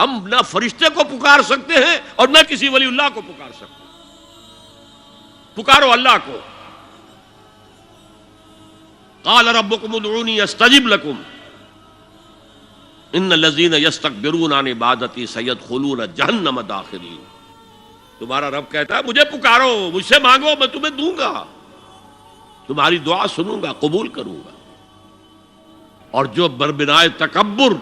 ہم نہ فرشتے کو پکار سکتے ہیں اور نہ کسی ولی اللہ کو پکار سکتے ہیں. پکارو اللہ کو. قال ربکم ادعونی استجب لکم ان الذین یستکبرون عن عبادتی سیدخلون جہنم داخرین. تمہارا رب کہتا ہے مجھے پکارو، مجھ سے مانگو، میں تمہیں دوں گا، تمہاری دعا سنوں گا، قبول کروں گا. اور جو بربنائے تکبر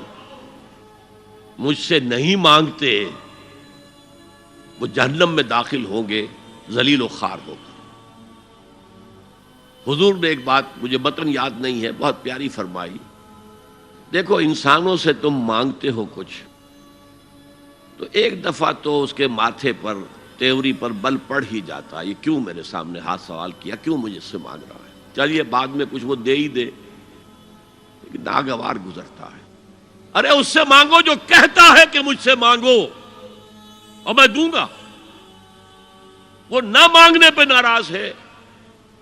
مجھ سے نہیں مانگتے وہ جہنم میں داخل ہوں گے ذلیل و خوار ہو کر. حضور نے ایک بات مجھے متن یاد نہیں ہے، بہت پیاری فرمائی. دیکھو انسانوں سے تم مانگتے ہو کچھ تو ایک دفعہ تو اس کے ماتھے پر تیوری پر بل پڑ ہی جاتا ہے، یہ کیوں میرے سامنے ہاتھ سوال کیا، کیوں مجھے اس سے مانگ رہا ہے، چلیے بعد میں کچھ وہ دے ہی دے. لیکن ناگوار گزرتا ہے. ارے اس سے مانگو جو کہتا ہے کہ مجھ سے مانگو اور میں دوں گا. وہ نہ مانگنے پہ ناراض ہے،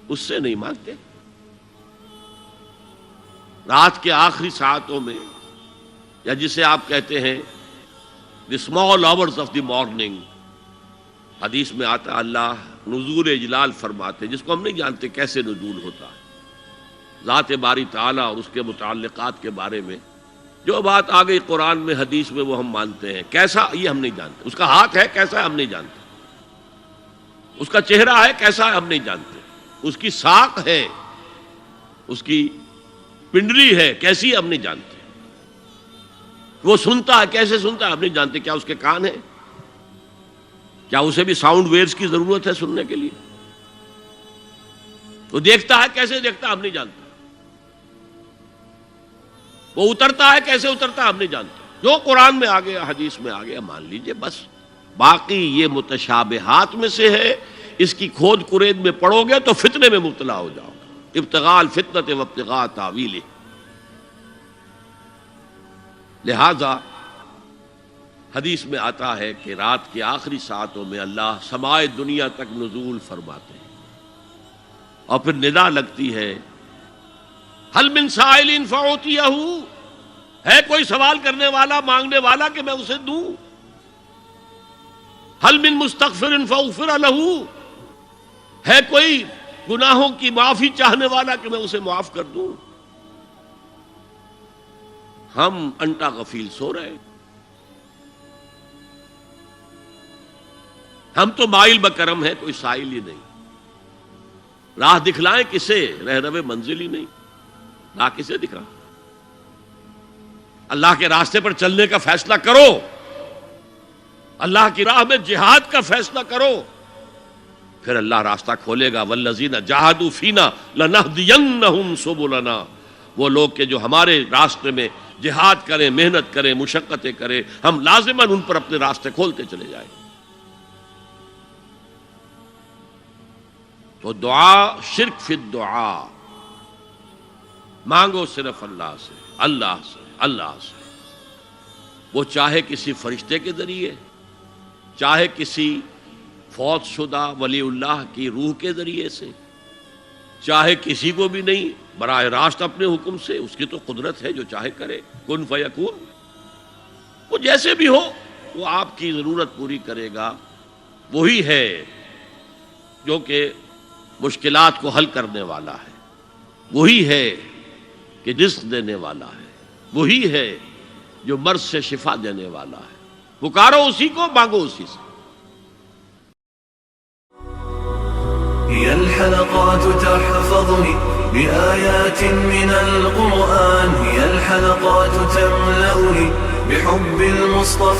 اس سے نہیں مانگتے. رات کے آخری ساعتوں میں، یا جسے آپ کہتے ہیں the small hours of the morning, حدیث میں آتا ہے اللہ نزول اجلال فرماتے، جس کو ہم نہیں جانتے کیسے نزول ہوتا ہے. ذات باری تعالیٰ اور اس کے متعلقات کے بارے میں جو بات آ گئی قرآن میں حدیث میں وہ ہم مانتے ہیں. کیسا یہ ہم نہیں جانتے. اس کا ہاتھ ہے کیسا ہے ہم نہیں جانتے. اس کا چہرہ ہے کیسا ہے ہم نہیں جانتے. اس کی ساق ہے، اس کی پنڈلی ہے کیسی ہم نہیں جانتے. وہ سنتا ہے کیسے سنتا ہے ہم نہیں جانتے. کیا اس کے کان ہیں؟ کیا اسے بھی ساؤنڈ ویوز کی ضرورت ہے سننے کے لیے؟ وہ دیکھتا ہے کیسے دیکھتا ہے ہم نہیں جانتے. وہ اترتا ہے کیسے اترتا ہے ہم نہیں جانتے. جو قرآن میں آ گیا حدیث میں آ گیا مان لیجئے بس. باقی یہ متشابہات میں سے ہے، اس کی کھود کرید میں پڑو گے تو فتنے میں مبتلا ہو جاؤ گے. ابتغاء الفتنۃ وابتغاء تاویلہ. لہذا حدیث میں آتا ہے کہ رات کے آخری ساعتوں میں اللہ سمائے دنیا تک نزول فرماتے ہیں اور پھر ندا لگتی ہے حل من سائل فاعطیہ، ہے کوئی سوال کرنے والا مانگنے والا کہ میں اسے دوں. حل من مستغفر فاغفر لہ، ہے کوئی گناہوں کی معافی چاہنے والا کہ میں اسے معاف کر دوں. ہم انٹا غفیل سو رہے ہیں. ہم تو مائل بکرم ہے، کوئی سائل ہی نہیں. راہ دکھلائیں کسے، رہنو منزل ہی نہیں. راہ کسے دکھا؟ اللہ کے راستے پر چلنے کا فیصلہ کرو، اللہ کی راہ میں جہاد کا فیصلہ کرو، پھر اللہ راستہ کھولے گا. والذین جاہدوا فینا لنہدینہم سبلنا. وہ لوگ کہ جو ہمارے راستے میں جہاد کریں، محنت کریں، مشقتیں کریں، ہم لازماً ان پر اپنے راستے کھولتے چلے جائیں. تو دعا شرک فی الدعا. مانگو صرف اللہ سے، اللہ سے، اللہ سے. وہ چاہے کسی فرشتے کے ذریعے، چاہے کسی فوت شدہ ولی اللہ کی روح کے ذریعے سے، چاہے کسی کو بھی نہیں، براہ راست اپنے حکم سے. اس کی تو قدرت ہے، جو چاہے کرے. کن فیکون. وہ جیسے بھی ہو وہ آپ کی ضرورت پوری کرے گا. وہی ہے جو کہ مشکلات کو حل کرنے والا ہے، وہی ہے کہ رزق دینے والا ہے، وہی ہے جو مرض سے شفا دینے والا ہے. پکارو اسی کو، مانگو اسی سے. هي الحلقات تحفظني بآيات من القرآن، هي الحلقات تملأني بحب المصطفى.